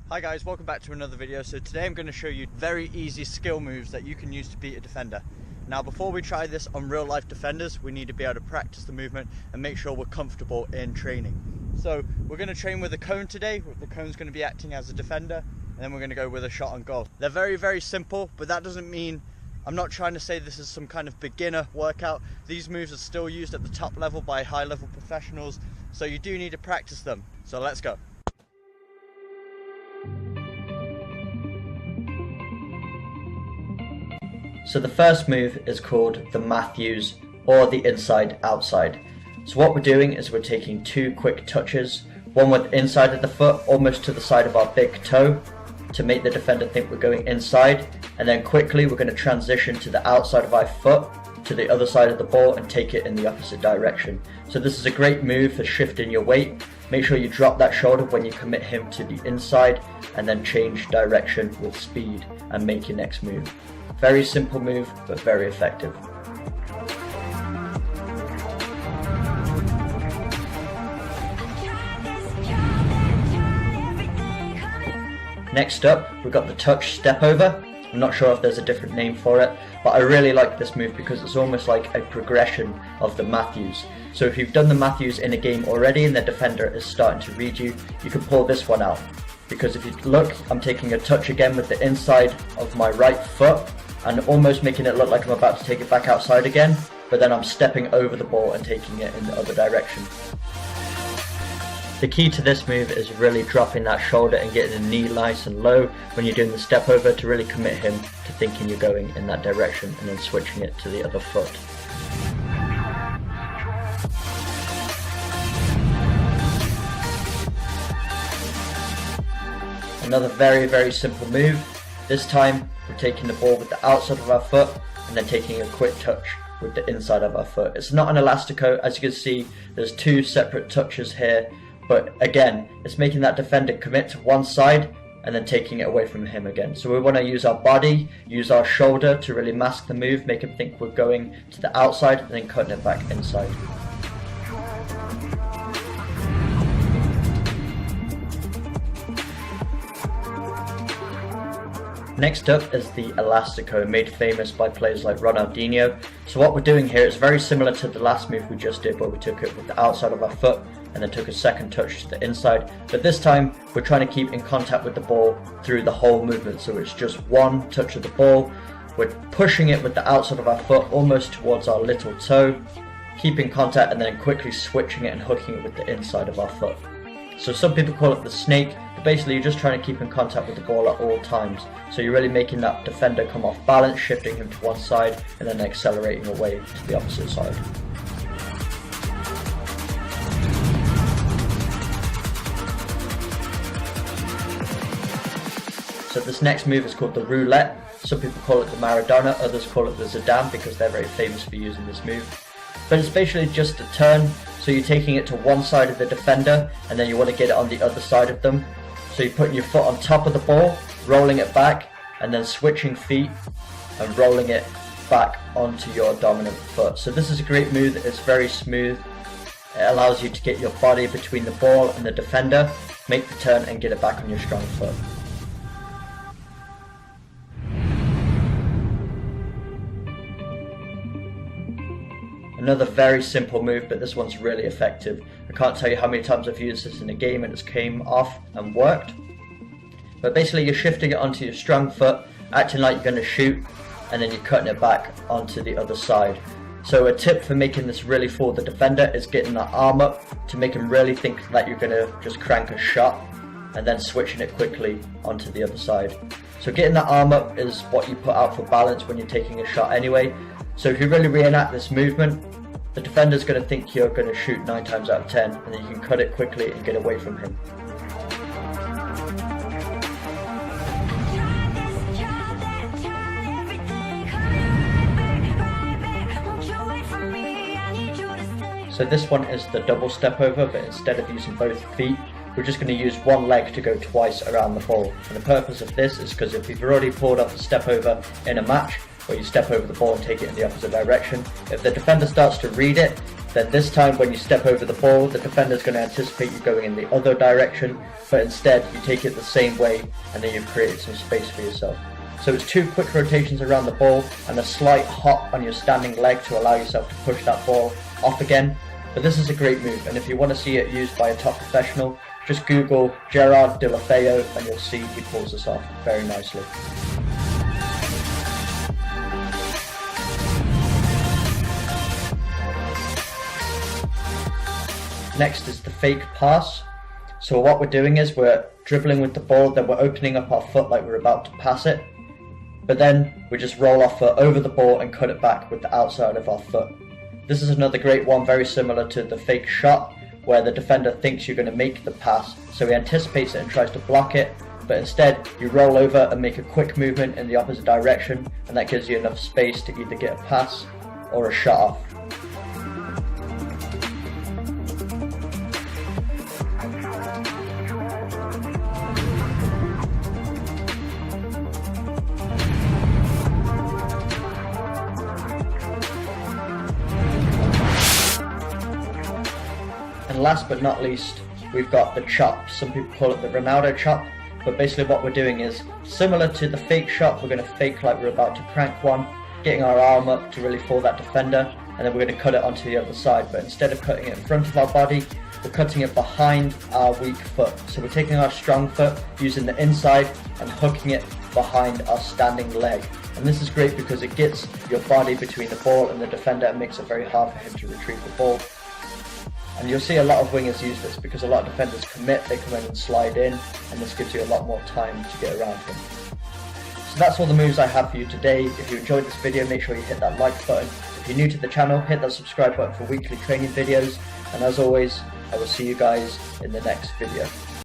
Hi guys, welcome back to another video. So today I'm going to show you very easy skill moves that you can use to beat a defender. Now before we try this on real life defenders, we need to be able to practice the movement and make sure we're comfortable in training. So we're going to train with a cone today. The cone's going to be acting as a defender, and then we're going to go with a shot on goal. They're very simple, but that doesn't mean, I'm not trying to say this is some kind of beginner workout. These moves are still used at the top level by high level professionals, so you do need to practice them. So let's go. So the first move is called the Matthews, or the inside outside. So what we're doing is we're taking two quick touches, one with the inside of the foot almost to the side of our big toe to make the defender think we're going inside, and then quickly we're going to transition to the outside of our foot to the other side of the ball and take it in the opposite direction. So this is a great move for shifting your weight. Make sure you drop that shoulder when you commit him to the inside, and then change direction with speed and make your next move. Very simple move, but very effective. Next up, we've got the touch step over. I'm not sure if there's a different name for it, but I really like this move because it's almost like a progression of the Matthews. So if you've done the Matthews in a game already and the defender is starting to read you, you can pull this one out. Because if you look, I'm taking a touch again with the inside of my right foot and almost making it look like I'm about to take it back outside again, but then I'm stepping over the ball and taking it in the other direction. The key to this move is really dropping that shoulder and getting the knee nice and low when you're doing the step over to really commit him to thinking you're going in that direction and then switching it to the other foot. Another very simple move. This time we're taking the ball with the outside of our foot and then taking a quick touch with the inside of our foot. It's not an elastico, as you can see there's two separate touches here, but again it's making that defender commit to one side and then taking it away from him again. So we want to use our body, use our shoulder to really mask the move, make him think we're going to the outside and then cutting it back inside. Next up is the elastico, made famous by players like Ronaldinho. So what we're doing here is very similar to the last move we just did, where we took it with the outside of our foot and then took a second touch to the inside. But this time we're trying to keep in contact with the ball through the whole movement. So it's just one touch of the ball. We're pushing it with the outside of our foot almost towards our little toe, keeping contact and then quickly switching it and hooking it with the inside of our foot. So some people call it the snake, but basically you're just trying to keep in contact with the ball at all times. So you're really making that defender come off balance, shifting him to one side and then accelerating away to the opposite side. So this next move is called the roulette. Some people call it the Maradona, others call it the Zidane because they're very famous for using this move. But it's basically just a turn, so you're taking it to one side of the defender and then you want to get it on the other side of them. So you're putting your foot on top of the ball, rolling it back and then switching feet and rolling it back onto your dominant foot. So this is a great move, it's very smooth. It allows you to get your body between the ball and the defender, make the turn and get it back on your strong foot. Another very simple move, but this one's really effective. I can't tell you how many times I've used this in a game and it's came off and worked. But basically you're shifting it onto your strong foot, acting like you're going to shoot, and then you're cutting it back onto the other side. So a tip for making this really fool the defender is getting that arm up to make him really think that you're going to just crank a shot, and then switching it quickly onto the other side. So getting that arm up is what you put out for balance when you're taking a shot anyway. So if you really reenact this movement, the defender's going to think you're going to shoot 9 times out of 10, and then you can cut it quickly and get away from him. So this one is the double step over, but instead of using both feet, we're just going to use one leg to go twice around the ball. And the purpose of this is because if you've already pulled off a step over in a match, where you step over the ball and take it in the opposite direction, if the defender starts to read it, Then this time when you step over the ball, the defender is going to anticipate you going in the other direction, but instead you take it the same way and then you've created some space for yourself. So it's 2 quick rotations around the ball and a slight hop on your standing leg to allow yourself to push that ball off again. But this is a great move, and if you want to see it used by a top professional, just Google Gerard Deulofeu and you'll see he pulls this off very nicely. Next is the fake pass. So what we're doing is we're dribbling with the ball, then we're opening up our foot like we're about to pass it, but then we just roll our foot over the ball and cut it back with the outside of our foot. This is another great one, very similar to the fake shot, where the defender thinks you're going to make the pass, so he anticipates it and tries to block it, but instead you roll over and make a quick movement in the opposite direction, and that gives you enough space to either get a pass or a shot off. And last but not least, we've got the chop. Some people call it the Ronaldo chop, but basically what we're doing is similar to the fake shot. We're going to fake like we're about to crank one, getting our arm up to really fool that defender, and then we're going to cut it onto the other side. But instead of cutting it in front of our body, we're cutting it behind our weak foot. So we're taking our strong foot, using the inside and hooking it behind our standing leg. And this is great because it gets your body between the ball and the defender and makes it very hard for him to retrieve the ball. And you'll see a lot of wingers use this because a lot of defenders commit, they come in and slide in, and this gives you a lot more time to get around him. So that's all the moves I have for you today. If you enjoyed this video, make sure you hit that like button. If you're new to the channel, hit that subscribe button for weekly training videos. And as always, I will see you guys in the next video.